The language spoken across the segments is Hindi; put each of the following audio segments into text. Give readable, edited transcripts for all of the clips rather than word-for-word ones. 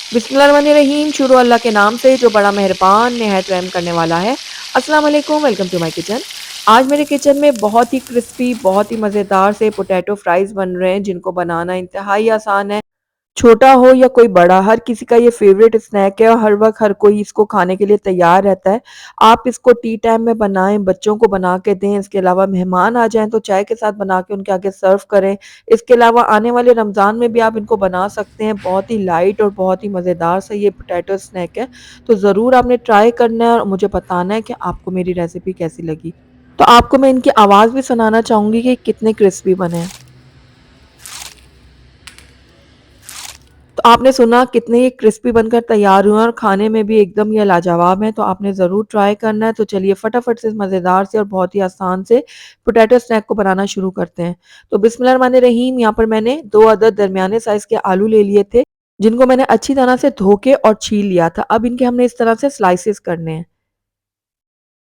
बिस्मिल्लाहिर्रहमानिर्रहीम शुरू अल्लाह के नाम से जो बड़ा मेहरबान निहायत रहम करने वाला है। अस्सलाम वालेकुम, वेलकम टू माय किचन। आज मेरे किचन में बहुत ही क्रिस्पी, बहुत ही मज़ेदार से पोटैटो फ्राइज़ बन रहे हैं जिनको बनाना इंतहाई आसान है। छोटा हो या कोई बड़ा, हर किसी का ये फ़ेवरेट स्नैक है और हर वक़्त हर कोई इसको खाने के लिए तैयार रहता है। आप इसको टी टाइम में बनाएँ, बच्चों को बना के दें, इसके अलावा मेहमान आ जाएँ तो चाय के साथ बना के उनके आगे सर्व करें। इसके अलावा आने वाले रमज़ान में भी आप इनको बना सकते हैं। बहुत ही लाइट और बहुत ही मज़ेदार सा ये पोटैटो स्नैक है। तो ज़रूर आपने ट्राई करना है और मुझे बताना है कि आपको मेरी रेसिपी कैसी लगी। तो आपको मैं इनकी आवाज़ भी सुनाना चाहूँगी कि कितने क्रिस्पी बने हैं। तो आपने सुना कितने ये क्रिस्पी बनकर तैयार हुए हैं और खाने में भी एकदम ये लाजवाब हैं, तो आपने ज़रूर ट्राई करना है। तो चलिए फटाफट से इस मज़ेदार से और बहुत ही आसान से पोटैटो स्नैक को बनाना शुरू करते हैं। तो बिस्मिल्लाहिर्रहमानिर्रहीम, यहाँ पर मैंने 2 अदद दरमियाने साइज़ के आलू ले लिए थे, जिनको मैंने अच्छी तरह से धो के और छील लिया था। अब इनके हमने इस तरह से स्लाइसेस करने हैं।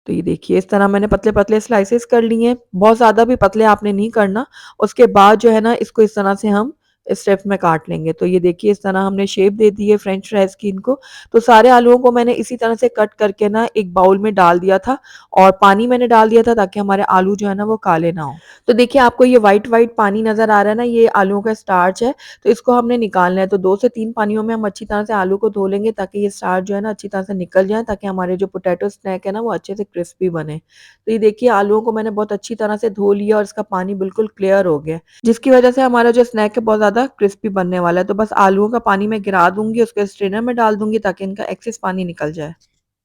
तो ये देखिए इस तरह मैंने पतले-पतले स्लाइसेस कर लिए हैं। बहुत ज़्यादा भी पतले आपने नहीं करना। उसके बाद जो है ना इसको इस तरह से हम स्टेप्स में काट लेंगे। तो ये देखिए इस तरह हमने शेप दे दी है फ्रेंच फ्राइज़ की इनको। तो सारे आलूओं को मैंने इसी तरह से कट करके ना एक बाउल में डाल दिया था और पानी मैंने डाल दिया था ताकि हमारे आलू जो है ना वो काले ना हों। तो देखिए आपको ये व्हाइट-व्हाइट पानी नज़र आ रहा है ना, ये आलूओं का स्टार्च है। तो इसको हमने निकालना है। तो 2 से 3 पानियों में हम अच्छी तरह से आलू को धो लेंगे ताकि ये स्टार्च जो है ना अच्छी तरह से निकल जाए, ताकि हमारे जो पोटैटो स्नैक है ना वो अच्छे से क्रिस्पी बने। तो ये देखिए आलूओं को मैंने बहुत अच्छी तरह से धो लिया और इसका पानी बिल्कुल क्लियर हो गया है, जिसकी वजह से हमारा जो स्नैक है बहुत ज़्यादा क्रिस्पी बनने वाला है। तो बस आलूओं का पानी मैं गिरा दूँगी, उसको स्ट्रेनर में डाल दूँगी ताकि इनका एक्सेस पानी निकल जाए।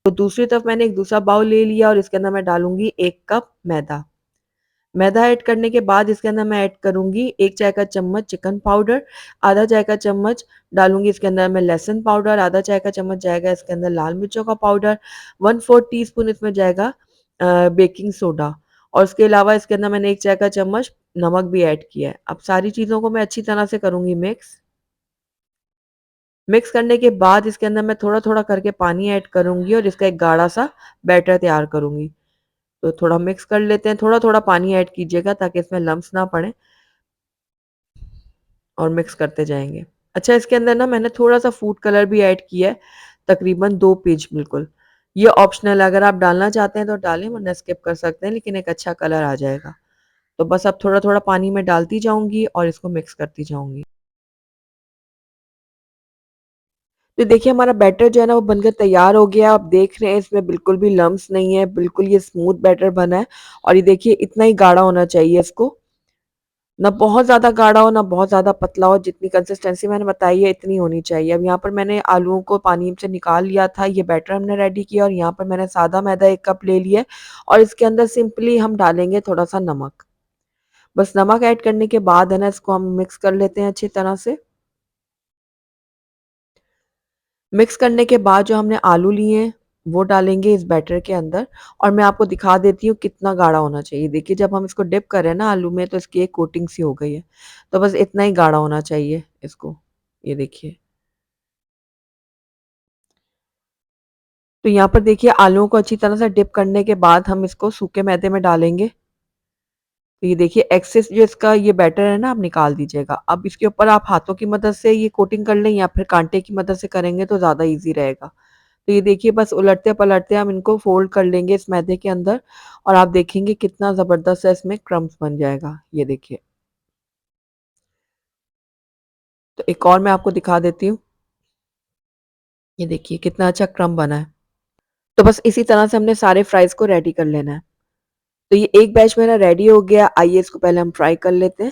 तो दूसरी तरफ मैंने एक दूसरा बाउल ले लिया और इसके अंदर मैं डालूँगी 1 कप मैदा। मैदा ऐड करने के बाद इसके अंदर मैं ऐड करूँगी 1 चाय का चम्मच चिकन पाउडर, आधा चाय का चम्मच डालूँगी इसके अंदर मैं लहसुन पाउडर, आधा चाय का चम्मच जाएगा इसके अंदर लाल मिर्चों का पाउडर, 1/4 टीस्पून इसमें जाएगा बेकिंग सोडा और उसके अलावा इसके अंदर मैंने 1 चाय का चम्मच नमक भी ऐड किया है। अब सारी चीज़ों को मैं अच्छी तरह से करूँगी मिक्स। मिक्स करने के बाद इसके अंदर मैं थोड़ा-थोड़ा करके पानी ऐड करूँगी और इसका एक गाढ़ा-सा बैटर तैयार करूँगी। तो थोड़ा मिक्स कर लेते हैं, थोड़ा-थोड़ा पानी ऐड कीजिएगा ताकि इसमें लम्प्स ना पड़े और मिक्स करते जाएँगे। अच्छा इसके अंदर ना मैंने थोड़ा-सा फूड कलर भी ऐड किया है, तकरीबन 2 पिंच बिल्कुल। ये ऑप्शनल है, अगर आप डालना चाहते हैं तो डालें वरना स्किप कर सकते हैं, लेकिन एक अच्छा कलर आ जाएगा। तो बस अब थोड़ा-थोड़ा पानी मैं डालती जाऊँगी और इसको मिक्स करती जाऊँगी। तो देखिए हमारा बैटर जो है ना वो बनकर तैयार हो गया। आप देख रहे हैं इसमें बिल्कुल भी लम्प्स नहीं है, बिल्कुल ये स्मूथ बैटर बना है और ये देखिए इतना ही गाढ़ा होना चाहिए इसको। ना बहुत ज़्यादा गाढ़ा हो, ना बहुत ज़्यादा पतला हो, जितनी कंसिस्टेंसी मैंने बताई है इतनी होनी चाहिए। अब यहाँ पर मैंने आलूओं को पानी से निकाल लिया था, ये बैटर हमने रेडी किया और यहाँ पर मैंने सादा मैदा 1 कप ले लिया है और इसके अंदर सिंपली हम डालेंगे थोड़ा-सा नमक। बस नमक ऐड करने के बाद है ना इसको हम मिक्स कर लेते हैं अच्छी तरह से। मिक्स करने के बाद जो हमने आलू लिए हैं, वो डालेंगे इस बैटर के अंदर और मैं आपको दिखा देती हूँ कितना गाढ़ा होना चाहिए। देखिए जब हम इसको डिप कर रहे हैं ना आलू में तो इसकी एक कोटिंग सी हो गई है। तो बस इतना ही गाढ़ा होना चाहिए इसको। ये देखिए। तो यहाँ पर देखिए आलूओं को अच्छी तरह से डिप करने के बाद हम इसको सूखे मैदे में डालेंगे। तो ये देखिए एक्सेस जो इसका ये बैटर है ना आप निकाल दीजिएगा। अब इसके ऊपर आप हाथों की मदद से ये कोटिंग कर लें या फिर कांटे की मदद से करेंगे तो ज़्यादा ईज़ी रहेगा। तो ये देखिए बस उलटते-पलटते हम इनको फ़ोल्ड कर लेंगे इस मैदे के अंदर और आप देखेंगे कितना ज़बरदस्त सा इसमें क्रम्ब्स बन जाएगा। ये देखिए। तो एक और मैं आपको दिखा देती हूँ। ये देखिए कितना अच्छा क्रम्ब बना है। तो बस इसी तरह से हमने सारे फ्राइज़ को रेडी कर लेना है। तो ये एक बैच मेरा रेडी हो गया। आइए इसको पहले हम फ्राई कर लेते हैं।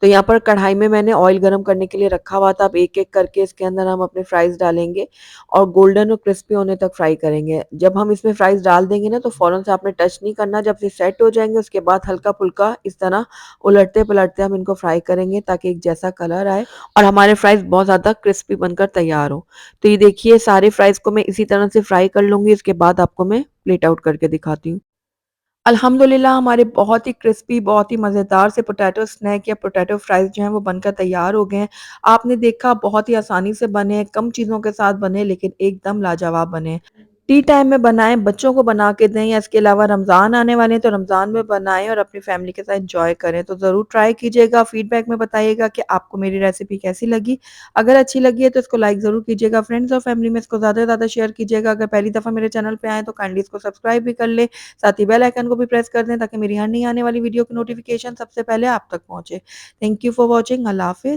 तो यहाँ पर कढ़ाई में मैंने ऑयल गरम करने के लिए रखा हुआ था। अब एक-एक करके इसके अंदर हम अपने फ्राइज़ डालेंगे और गोल्डन और क्रिस्पी होने तक फ्राई करेंगे। जब हम इसमें फ्राइज़ डाल देंगे ना तो फ़ौरन से आपने टच नहीं करना। जब ये सेट हो जाएँगे उसके बाद हल्का-फुल्का इस तरह उलटते-पलटते हम इनको फ्राई करेंगे ताकि एक जैसा कलर आए और हमारे फ्राइज़ बहुत ज़्यादा क्रिस्पी बनकर तैयार हों। तो ये देखिए सारे फ्राइज़ को मैं इसी तरह से फ्राई कर लूँगी। इसके बाद आपको मैं प्लेट आउट करके दिखाती हूँ। अल्हम्दुलिल्लाह हमारे बहुत ही क्रिस्पी, बहुत ही मज़ेदार से पोटैटो स्नैक या पोटैटो फ्राइज़ जो हैं वो बनकर तैयार हो गए हैं। आपने देखा बहुत ही आसानी से बने हैं, कम चीज़ों के साथ बने लेकिन एकदम लाजवाब बने हैं। टी टाइम में बनाएँ, बच्चों को बना के दें या इसके अलावा रमज़ान आने वाले हैं तो रमज़ान में बनाएँ और अपनी फैमिली के साथ एन्जॉय करें। तो ज़रूर ट्राई कीजिएगा, फीडबैक में बताइएगा कि आपको मेरी रेसिपी कैसी लगी। अगर अच्छी लगी है तो इसको लाइक ज़रूर कीजिएगा, फ्रेंड्स और फैमिली में इसको ज़्यादा से ज़्यादा शेयर कीजिएगा। अगर पहली दफ़ा मेरे चैनल पे आएँ तो काइंडली इसको सब्सक्राइब भी कर लें, साथ ही बेल आइकन को भी प्रेस कर दें ताकि मेरी हर नई आने वाली वीडियो की नोटिफ़िकेशन सबसे पहले आप तक पहुँचे। Thank you for watching. अल्लाह हाफ़िज़।